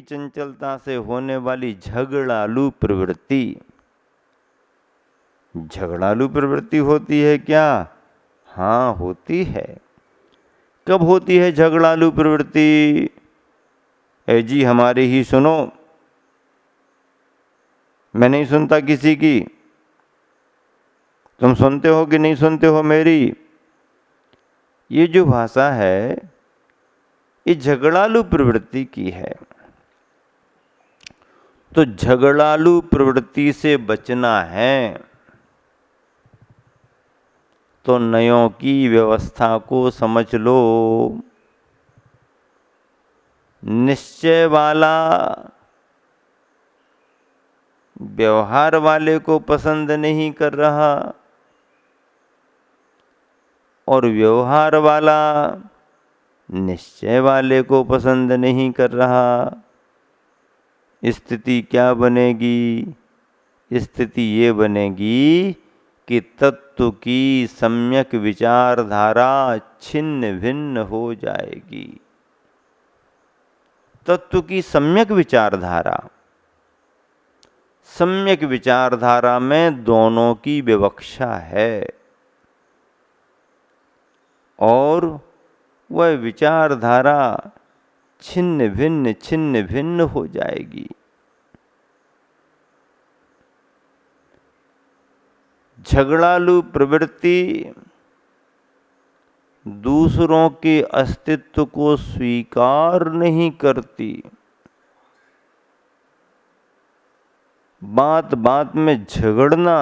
चंचलता से होने वाली झगड़ालू प्रवृत्ति। झगड़ालू प्रवृत्ति होती है क्या? हाँ, होती है। कब होती है झगड़ालू प्रवृत्ति? ए जी, हमारी ही सुनो, मैं नहीं सुनता किसी की। तुम सुनते हो कि नहीं सुनते हो मेरी? ये जो भाषा है ये झगड़ालू प्रवृत्ति की है। तो झगड़ालू प्रवृत्ति से बचना है तो नयों की व्यवस्था को समझ लो। निश्चय वाला व्यवहार वाले को पसंद नहीं कर रहा और व्यवहार वाला निश्चय वाले को पसंद नहीं कर रहा। स्थिति क्या बनेगी? स्थिति ये बनेगी कि तत्व की सम्यक विचारधारा छिन्न भिन्न हो जाएगी। तत्व की सम्यक विचारधारा, सम्यक विचारधारा में दोनों की विवक्षा है और वह विचारधारा छिन्न भिन्न हो जाएगी। झगड़ालू प्रवृत्ति दूसरों के अस्तित्व को स्वीकार नहीं करती। बात बात में झगड़ना,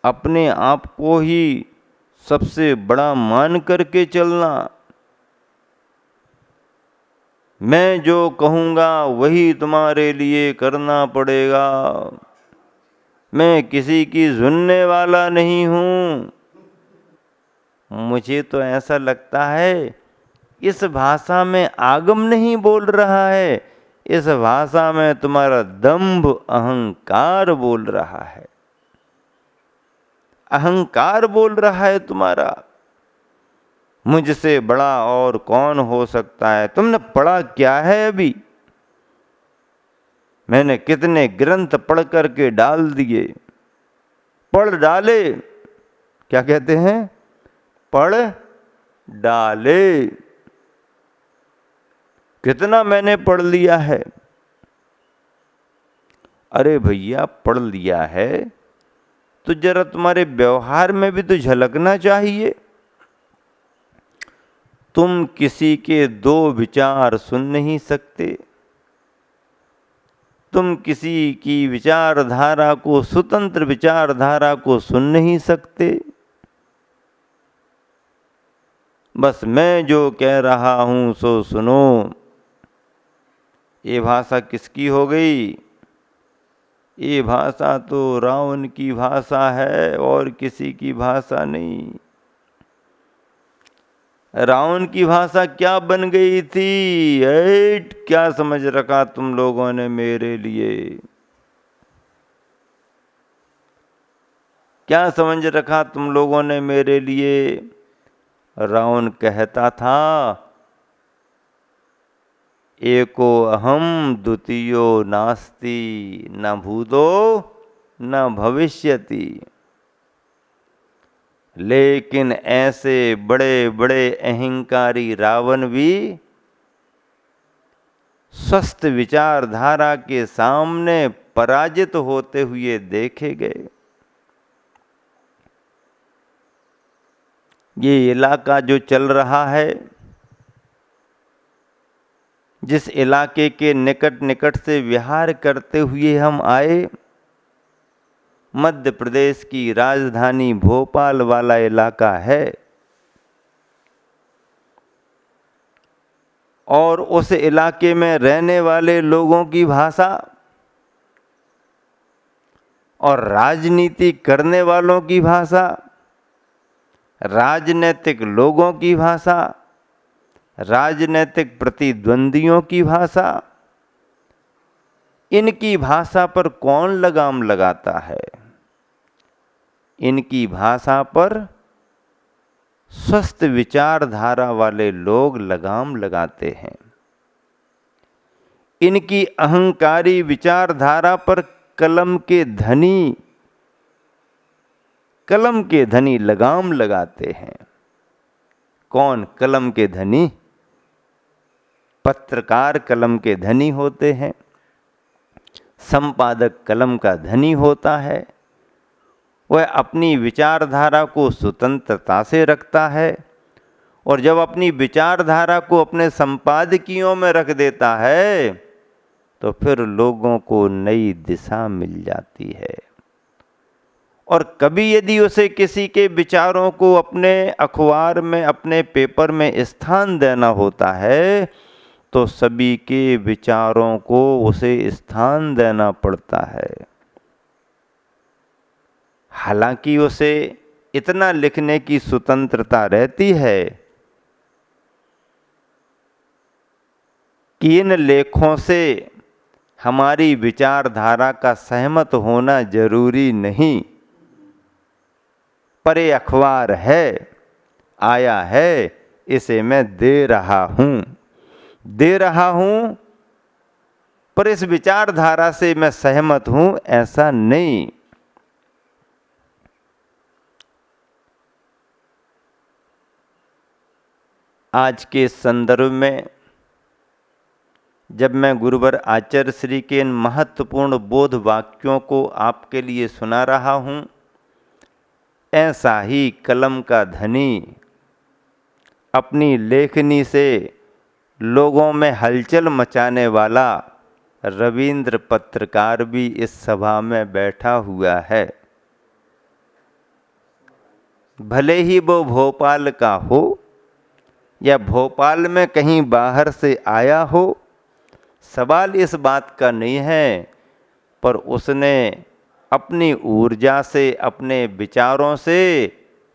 अपने आप को ही सबसे बड़ा मान करके चलना, मैं जो कहूँगा वही तुम्हारे लिए करना पड़ेगा, मैं किसी की सुनने वाला नहीं हूँ। मुझे तो ऐसा लगता है इस भाषा में आगम नहीं बोल रहा है, इस भाषा में तुम्हारा दंभ अहंकार बोल रहा है। अहंकार बोल रहा है तुम्हारा। मुझसे बड़ा और कौन हो सकता है? तुमने पढ़ा क्या है अभी? मैंने कितने ग्रंथ पढ़ करके डाल दिए। पढ़ डाले, क्या कहते हैं? पढ़ डाले। कितना मैंने पढ़ लिया है? अरे भैया, पढ़ लिया है तो जरा तुम्हारे व्यवहार में भी तो झलकना चाहिए। तुम किसी के दो विचार सुन नहीं सकते, तुम किसी की विचारधारा को, स्वतंत्र विचारधारा को सुन नहीं सकते। बस मैं जो कह रहा हूं सो सुनो। ये भाषा किसकी हो गई? ये भाषा तो रावण की भाषा है और किसी की भाषा नहीं। रावण की भाषा क्या बन गई थी? ऐट, क्या समझ रखा तुम लोगों ने मेरे लिए? क्या समझ रखा तुम लोगों ने मेरे लिए? रावण कहता था, एको अहम द्वितीयो नास्ति, न भूतो न भविष्यति। लेकिन ऐसे बड़े बड़े अहंकारी रावण भी स्वस्थ विचारधारा के सामने पराजित होते हुए देखे गए। ये इलाका जो चल रहा है, जिस इलाके के निकट निकट से विहार करते हुए हम आए, मध्य प्रदेश की राजधानी भोपाल वाला इलाका है। और उस इलाके में रहने वाले लोगों की भाषा और राजनीति करने वालों की भाषा, राजनैतिक लोगों की भाषा, राजनैतिक प्रतिद्वंदियों की भाषा, इनकी भाषा पर कौन लगाम लगाता है? इनकी भाषा पर स्वस्थ विचारधारा वाले लोग लगाम लगाते हैं। इनकी अहंकारी विचारधारा पर कलम के धनी लगाम लगाते हैं। कौन कलम के धनी? पत्रकार कलम के धनी होते हैं, संपादक कलम का धनी होता है। वह अपनी विचारधारा को स्वतंत्रता से रखता है और जब अपनी विचारधारा को अपने संपादकियों में रख देता है तो फिर लोगों को नई दिशा मिल जाती है। और कभी यदि उसे किसी के विचारों को अपने अखबार में, अपने पेपर में स्थान देना होता है तो सभी के विचारों को उसे स्थान देना पड़ता है। हालांकि उसे इतना लिखने की स्वतंत्रता रहती है कि इन लेखों से हमारी विचारधारा का सहमत होना जरूरी नहीं, पर ये अखबार है, आया है, इसे मैं दे रहा हूं, पर इस विचारधारा से मैं सहमत हूं ऐसा नहीं। आज के संदर्भ में जब मैं गुरुवर आचार्य श्री के इन महत्वपूर्ण बोध वाक्यों को आपके लिए सुना रहा हूं, ऐसा ही कलम का धनी अपनी लेखनी से लोगों में हलचल मचाने वाला रविंद्र पत्रकार भी इस सभा में बैठा हुआ है। भले ही वो भोपाल का हो या भोपाल में कहीं बाहर से आया हो, सवाल इस बात का नहीं है, पर उसने अपनी ऊर्जा से, अपने विचारों से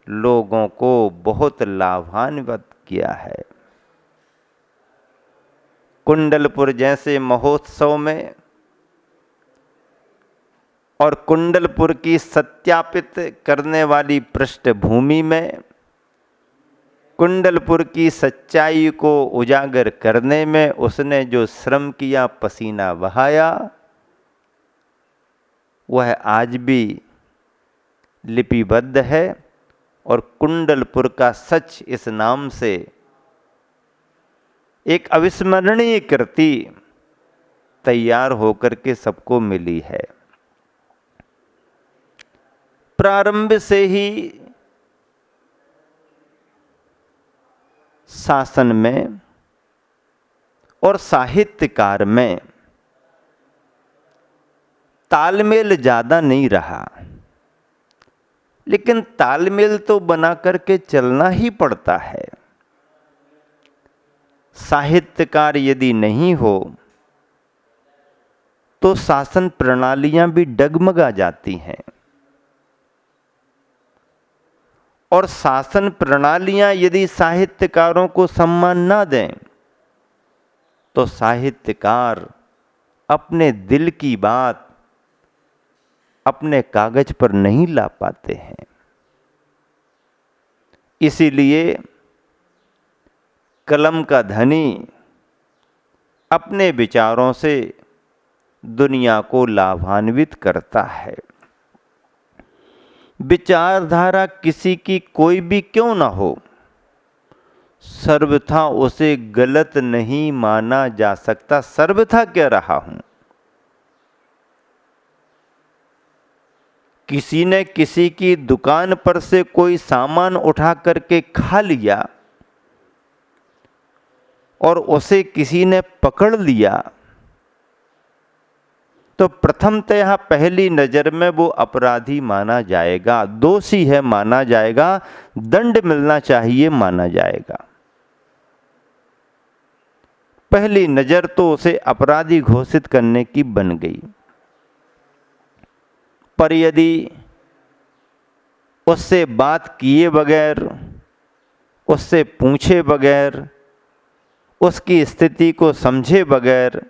लोगों को बहुत लाभान्वित किया है। कुंडलपुर जैसे महोत्सव में और कुंडलपुर की सत्यापित करने वाली पृष्ठभूमि में, कुंडलपुर की सच्चाई को उजागर करने में उसने जो श्रम किया, पसीना बहाया, वह आज भी लिपिबद्ध है और कुंडलपुर का सच इस नाम से एक अविस्मरणीय कृति तैयार होकर के सबको मिली है। प्रारंभ से ही शासन में और साहित्यकार में तालमेल ज़्यादा नहीं रहा, लेकिन तालमेल तो बना करके चलना ही पड़ता है। साहित्यकार यदि नहीं हो तो शासन प्रणालियां भी डगमगा जाती हैं और शासन प्रणालियां यदि साहित्यकारों को सम्मान ना दें तो साहित्यकार अपने दिल की बात अपने कागज पर नहीं ला पाते हैं। इसीलिए कलम का धनी अपने विचारों से दुनिया को लाभान्वित करता है। विचारधारा किसी की कोई भी क्यों ना हो, सर्वथा उसे गलत नहीं माना जा सकता। सर्वथा कह रहा हूं, किसी ने किसी की दुकान पर से कोई सामान उठा करके खा लिया और उसे किसी ने पकड़ लिया तो प्रथमतः पहली नजर में वो अपराधी माना जाएगा, दोषी है माना जाएगा, दंड मिलना चाहिए माना जाएगा। पहली नजर तो उसे अपराधी घोषित करने की बन गई। पर यदि उससे बात किए बगैर, उससे पूछे बगैर, उसकी स्थिति को समझे बगैर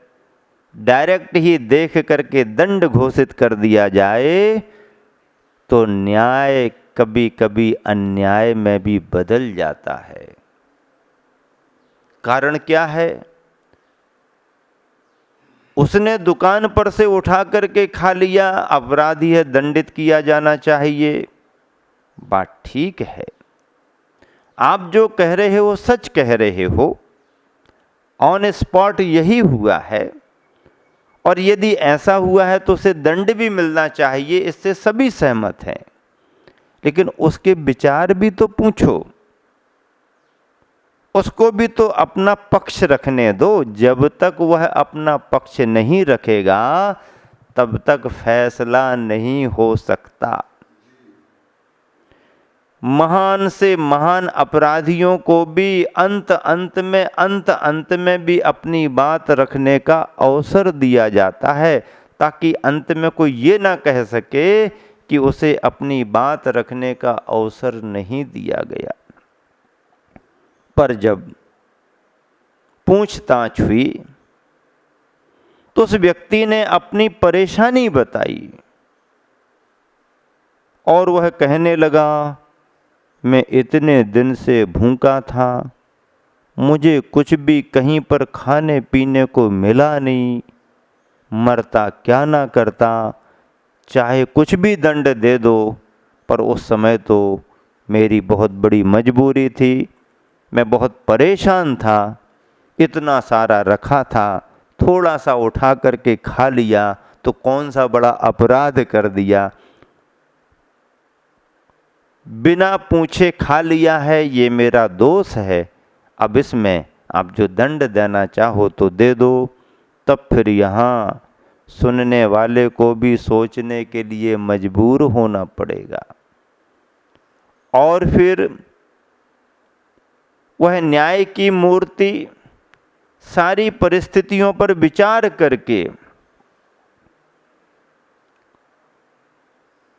डायरेक्ट ही देख करके दंड घोषित कर दिया जाए तो न्याय कभी कभी अन्याय में भी बदल जाता है। कारण क्या है? उसने दुकान पर से उठा करके खा लिया, अपराधी है, दंडित किया जाना चाहिए। बात ठीक है, आप जो कह रहे हो सच कह रहे हो, ऑन स्पॉट यही हुआ है, और यदि ऐसा हुआ है तो उसे दंड भी मिलना चाहिए, इससे सभी सहमत हैं। लेकिन उसके विचार भी तो पूछो, उसको भी तो अपना पक्ष रखने दो। जब तक वह अपना पक्ष नहीं रखेगा तब तक फैसला नहीं हो सकता। महान से महान अपराधियों को भी अंत में भी अपनी बात रखने का अवसर दिया जाता है, ताकि अंत में कोई ये ना कह सके कि उसे अपनी बात रखने का अवसर नहीं दिया गया। पर जब पूछताछ हुई तो उस व्यक्ति ने अपनी परेशानी बताई और वह कहने लगा, मैं इतने दिन से भूखा था, मुझे कुछ भी कहीं पर खाने पीने को मिला नहीं, मरता क्या ना करता, चाहे कुछ भी दंड दे दो, पर उस समय तो मेरी बहुत बड़ी मजबूरी थी, मैं बहुत परेशान था, इतना सारा रखा था, थोड़ा सा उठा करके खा लिया तो कौन सा बड़ा अपराध कर दिया, बिना पूछे खा लिया है, ये मेरा दोष है, अब इसमें आप जो दंड देना चाहो तो दे दो। तब फिर यहाँ सुनने वाले को भी सोचने के लिए मजबूर होना पड़ेगा, और फिर वह न्याय की मूर्ति सारी परिस्थितियों पर विचार करके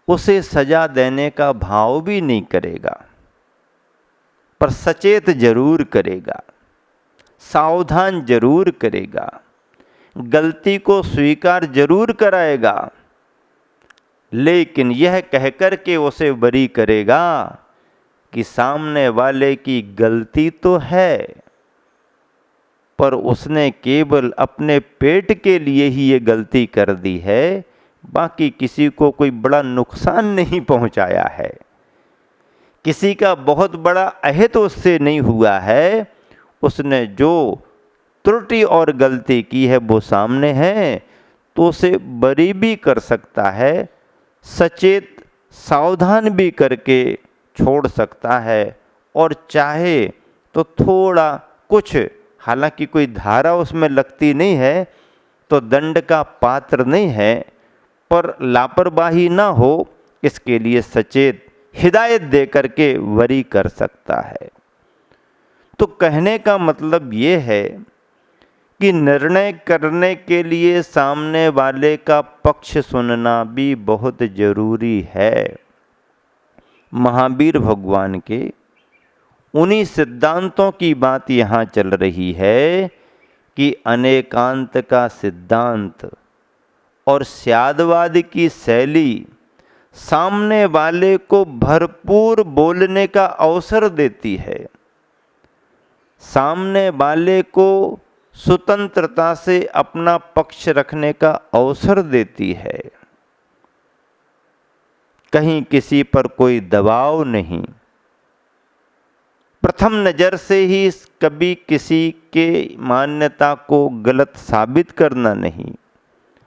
उसे सजा देने का भाव भी नहीं करेगा, पर सचेत जरूर करेगा, सावधान जरूर करेगा, गलती को स्वीकार जरूर कराएगा, लेकिन यह कहकर के उसे बरी करेगा कि सामने वाले की गलती तो है, पर उसने केवल अपने पेट के लिए ही ये गलती कर दी है, बाकी किसी को कोई बड़ा नुकसान नहीं पहुंचाया है, किसी का बहुत बड़ा अहित उससे नहीं हुआ है। उसने जो त्रुटि और गलती की है वो सामने है, तो उसे बरी भी कर सकता है, सचेत सावधान भी करके छोड़ सकता है, और चाहे तो थोड़ा कुछ, हालांकि कोई धारा उसमें लगती नहीं है तो दंड का पात्र नहीं है, पर लापरवाही ना हो इसके लिए सचेत हिदायत दे करके वरी कर सकता है। तो कहने का मतलब ये है कि निर्णय करने के लिए सामने वाले का पक्ष सुनना भी बहुत जरूरी है। महावीर भगवान के उन्हीं सिद्धांतों की बात यहाँ चल रही है कि अनेकांत का सिद्धांत और स्यादवाद की शैली सामने वाले को भरपूर बोलने का अवसर देती है, सामने वाले को स्वतंत्रता से अपना पक्ष रखने का अवसर देती है, कहीं किसी पर कोई दबाव नहीं, प्रथम नज़र से ही कभी किसी के मान्यता को गलत साबित करना नहीं।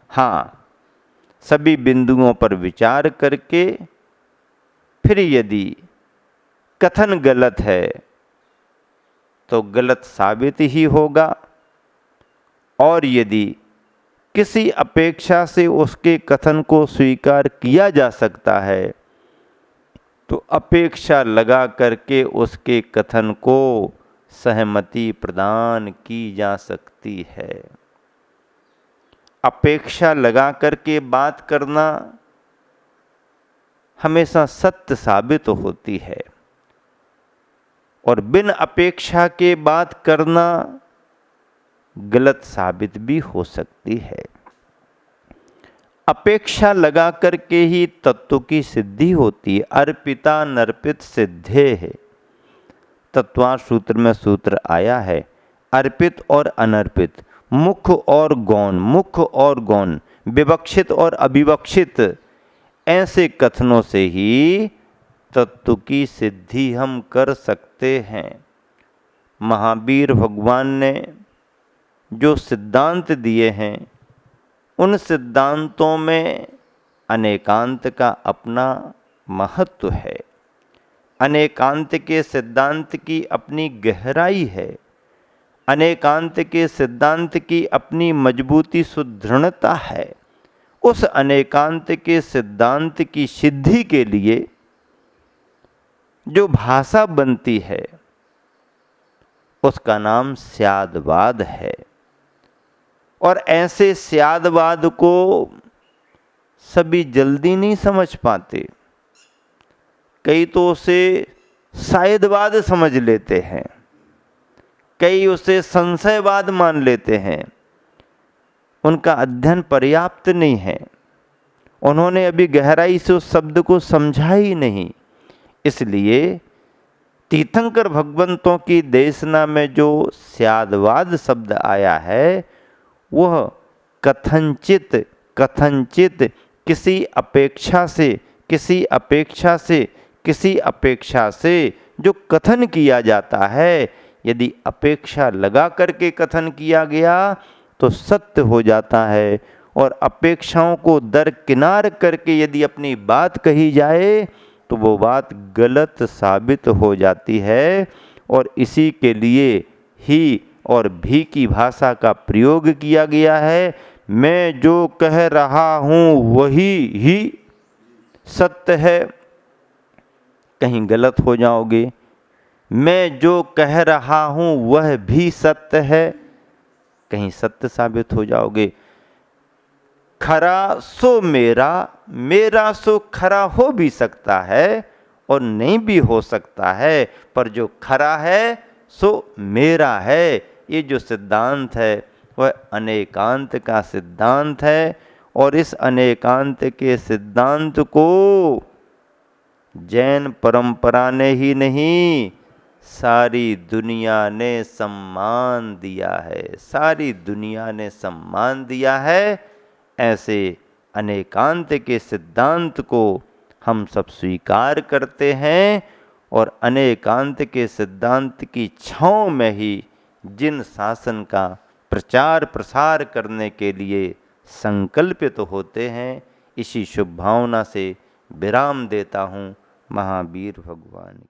हाँ, सभी बिंदुओं पर विचार करके फिर यदि कथन गलत है तो गलत साबित ही होगा, और यदि किसी अपेक्षा से उसके कथन को स्वीकार किया जा सकता है तो अपेक्षा लगा करके उसके कथन को सहमति प्रदान की जा सकती है। अपेक्षा लगा करके बात करना हमेशा सत्य साबित होती है, और बिन अपेक्षा के बात करना गलत साबित भी हो सकती है। अपेक्षा लगा करके ही तत्व की सिद्धि होती है। अर्पिता नर्पित सिद्धे है, तत्वार सूत्र में सूत्र आया है, अर्पित और अनर्पित मुख्य और गौण, मुख्य और गौण, विवक्षित और अविवक्षित, ऐसे कथनों से ही तत्व की सिद्धि हम कर सकते हैं। महावीर भगवान ने जो सिद्धांत दिए हैं, उन सिद्धांतों में अनेकांत का अपना महत्व है। अनेकांत के सिद्धांत की अपनी गहराई है। अनेकांत के सिद्धांत की अपनी मजबूती, सुदृढ़ता है। उस अनेकांत के सिद्धांत की सिद्धि के लिए जो भाषा बनती है, उसका नाम स्यादवाद है। और ऐसे स्यादवाद को सभी जल्दी नहीं समझ पाते। कई तो उसे शायदवाद समझ लेते हैं, कई उसे संशयवाद मान लेते हैं। उनका अध्ययन पर्याप्त नहीं है, उन्होंने अभी गहराई से उस शब्द को समझा ही नहीं। इसलिए तीर्थंकर भगवंतों की देशना में जो स्यादवाद शब्द आया है, वह कथनचित कथनचित किसी अपेक्षा से, किसी अपेक्षा से, किसी अपेक्षा से जो कथन किया जाता है, यदि अपेक्षा लगा करके कथन किया गया तो सत्य हो जाता है। और अपेक्षाओं को दरकिनार करके यदि अपनी बात कही जाए तो वो बात गलत साबित हो जाती है। और इसी के लिए ही और भी की भाषा का प्रयोग किया गया है। मैं जो कह रहा हूँ वही ही सत्य है, कहीं गलत हो जाओगे। मैं जो कह रहा हूँ वह भी सत्य है, कहीं सत्य साबित हो जाओगे। खरा सो मेरा, मेरा सो खरा हो भी सकता है और नहीं भी हो सकता है, पर जो खरा है सो मेरा है। ये जो सिद्धांत है वह अनेकांत का सिद्धांत है। और इस अनेकांत के सिद्धांत को जैन परंपरा ने ही नहीं, सारी दुनिया ने सम्मान दिया है, सारी दुनिया ने सम्मान दिया है। ऐसे अनेकांत के सिद्धांत को हम सब स्वीकार करते हैं और अनेकांत के सिद्धांत की छाँव में ही जिन शासन का प्रचार प्रसार करने के लिए संकल्पित होते हैं, इसी शुभ भावना से विराम देता हूँ। महावीर भगवान।